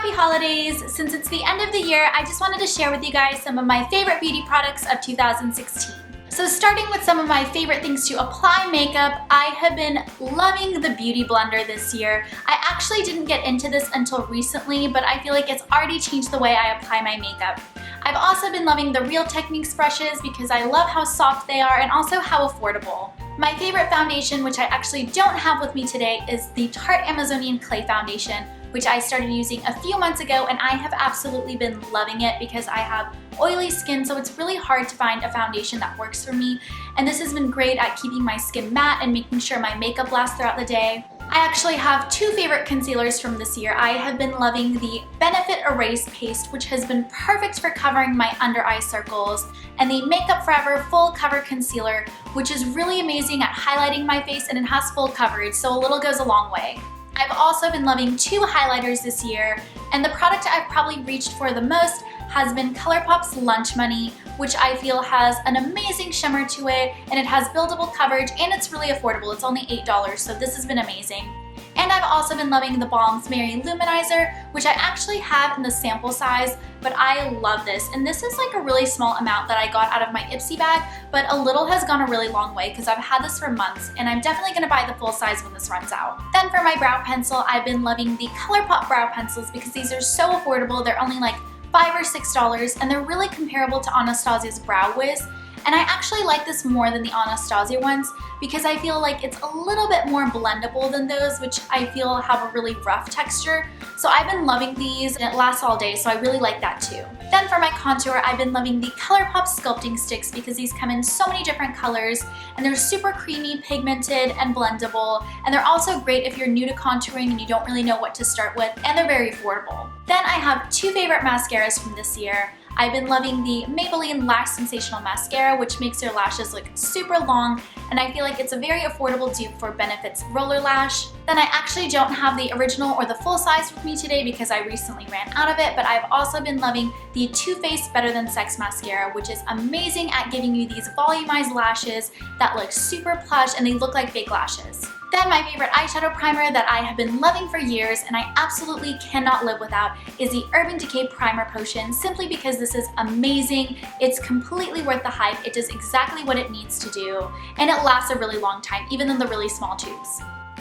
Happy holidays! Since it's the end of the year, I just wanted to share with you guys some of my favorite beauty products of 2016. So starting with some of my favorite things to apply makeup, I have been loving the Beautyblender this year. I actually didn't get into this until recently, but I feel like it's already changed the way I apply my makeup. I've also been loving the Real Techniques brushes because I love how soft they are and also how affordable. My favorite foundation, which I actually don't have with me today, is the Tarte Amazonian Clay Foundation, which I started using a few months ago, and I have absolutely been loving it because I have oily skin, so it's really hard to find a foundation that works for me. And this has been great at keeping my skin matte and making sure my makeup lasts throughout the day. I actually have two favorite concealers from this year. I have been loving the Benefit Erase Paste, which has been perfect for covering my under eye circles, and the Makeup Forever Full Cover Concealer, which is really amazing at highlighting my face, and it has full coverage, so a little goes a long way. I've also been loving two highlighters this year, and the product I've probably reached for the most has been Colourpop's Lunch Money, which I feel has an amazing shimmer to it, and it has buildable coverage, and it's really affordable. It's only $8, so this has been amazing. And I've also been loving theBalm's Mary Loumanizer, which I actually have in the sample size, but I love this. And this is like a really small amount that I got out of my Ipsy bag, but a little has gone a really long way because I've had this for months, and I'm definitely gonna buy the full size when this runs out. Then for my brow pencil, I've been loving the Colourpop brow pencils because these are so affordable. They're only like $5 or $6, and they're really comparable to Anastasia's Brow Wiz. And I actually like this more than the Anastasia ones because I feel like it's a little bit more blendable than those, which I feel have a really rough texture. So I've been loving these, and it lasts all day, so I really like that too. Then for my contour, I've been loving the Colourpop Sculpting Sticks because these come in so many different colors, and they're super creamy, pigmented, and blendable. And they're also great if you're new to contouring and you don't really know what to start with, and they're very affordable. Then I have two favorite mascaras from this year. I've been loving the Maybelline Lash Sensational Mascara, which makes your lashes look super long, and I feel like it's a very affordable dupe for Benefit's Roller Lash. Then I actually don't have the original or the full size with me today because I recently ran out of it, but I've also been loving the Too Faced Better Than Sex Mascara, which is amazing at giving you these volumized lashes that look super plush and they look like fake lashes. Then my favorite eyeshadow primer that I have been loving for years and I absolutely cannot live without is the Urban Decay Primer Potion, simply because this is amazing. It's completely worth the hype. It does exactly what it needs to do, and it lasts a really long time, even in the really small tubes.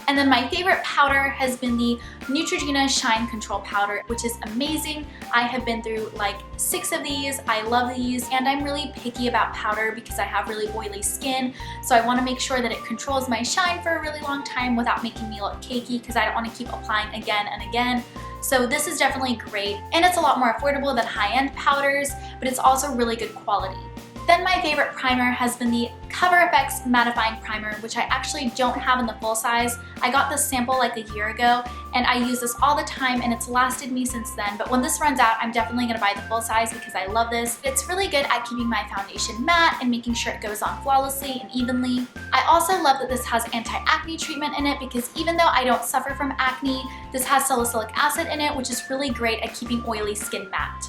And then my favorite powder has been the Neutrogena Shine Control Powder, which is amazing. I have been through like 6 of these. I love these, and I'm really picky about powder because I have really oily skin. So I want to make sure that it controls my shine for a really long time without making me look cakey because I don't want to keep applying again and again. So this is definitely great, and it's a lot more affordable than high-end powders, but it's also really good quality. Then my favorite primer has been the Cover FX Mattifying Primer, which I actually don't have in the full size. I got this sample like a year ago, and I use this all the time, and it's lasted me since then. But when this runs out, I'm definitely going to buy the full size because I love this. It's really good at keeping my foundation matte and making sure it goes on flawlessly and evenly. I also love that this has anti-acne treatment in it because even though I don't suffer from acne, this has salicylic acid in it, which is really great at keeping oily skin matte.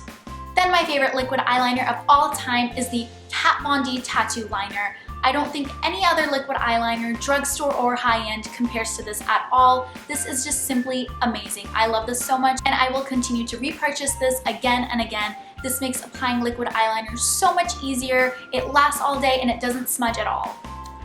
Then my favorite liquid eyeliner of all time is the Kat Von D Tattoo Liner. I don't think any other liquid eyeliner, drugstore or high-end, compares to this at all. This is just simply amazing. I love this so much, and I will continue to repurchase this again and again. This makes applying liquid eyeliner so much easier. It lasts all day and it doesn't smudge at all.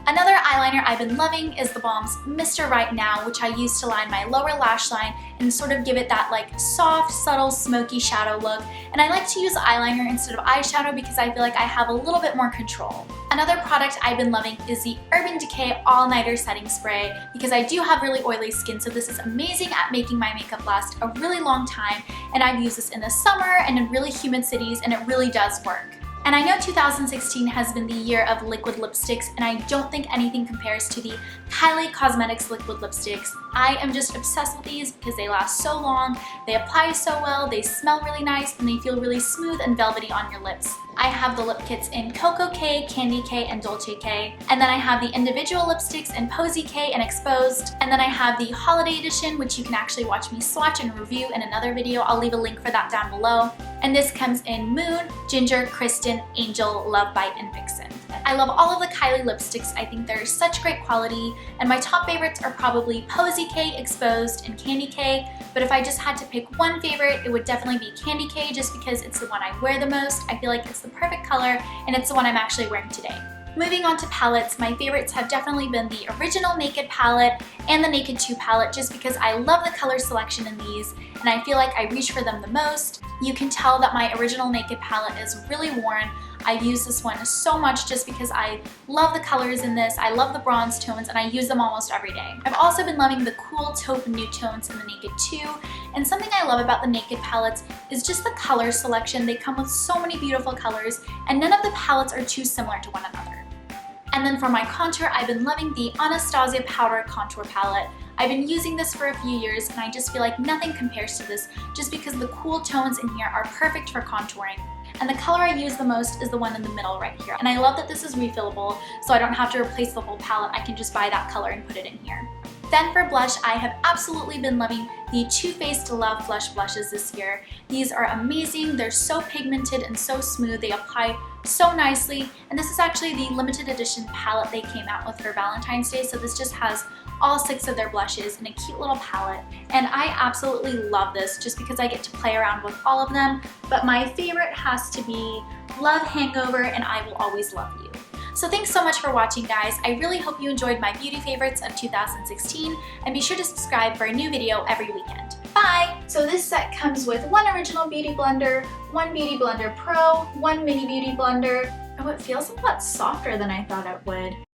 Another eyeliner I've been loving is theBalm's Mr. Right Now, which I use to line my lower lash line and sort of give it that like soft, subtle, smoky shadow look. And I like to use eyeliner instead of eyeshadow because I feel like I have a little bit more control. Another product I've been loving is the Urban Decay All Nighter Setting Spray because I do have really oily skin, so this is amazing at making my makeup last a really long time. And I've used this in the summer and in really humid cities, and it really does work. And I know 2016 has been the year of liquid lipsticks, and I don't think anything compares to the Kylie Cosmetics liquid lipsticks. I am just obsessed with these because they last so long, they apply so well, they smell really nice, and they feel really smooth and velvety on your lips. I have the lip kits in Koko K, Candy K, and Dolce K. And then I have the individual lipsticks in Posie K and Exposed. And then I have the Holiday Edition, which you can actually watch me swatch and review in another video. I'll leave a link for that down below. And this comes in Moon, Ginger, Kristen, Angel, Love Bite, and Vixen. I love all of the Kylie lipsticks. I think they're such great quality, and my top favorites are probably Posie K, Exposed, and Candy K, but if I just had to pick one favorite, it would definitely be Candy K just because it's the one I wear the most. I feel like it's the perfect color, and it's the one I'm actually wearing today. Moving on to palettes, my favorites have definitely been the original Naked palette and the Naked 2 palette just because I love the color selection in these and I feel like I reach for them the most. You can tell that my original Naked palette is really worn. I've used this one so much just because I love the colors in this, I love the bronze tones, and I use them almost every day. I've also been loving the cool taupe and nude tones in the Naked 2, and something I love about the Naked palettes is just the color selection. They come with so many beautiful colors, and none of the palettes are too similar to one another. And then for my contour, I've been loving the Anastasia Powder Contour Palette. I've been using this for a few years and I just feel like nothing compares to this just because the cool tones in here are perfect for contouring. And the color I use the most is the one in the middle right here. And I love that this is refillable, so I don't have to replace the whole palette. I can just buy that color and put it in here. Then for blush, I have absolutely been loving the Too Faced Love Flush blushes this year. These are amazing, they're so pigmented and so smooth, they apply so nicely, and this is actually the limited edition palette they came out with for Valentine's Day, so this just has all 6 of their blushes in a cute little palette, and I absolutely love this just because I get to play around with all of them, but my favorite has to be Love Hangover and I Will Always Love You. So thanks so much for watching, guys. I really hope you enjoyed my beauty favorites of 2016, and be sure to subscribe for a new video every weekend. Bye! So this set comes with one original Beauty Blender, one Beauty Blender Pro, one mini Beauty Blender. Oh, it feels a lot softer than I thought it would.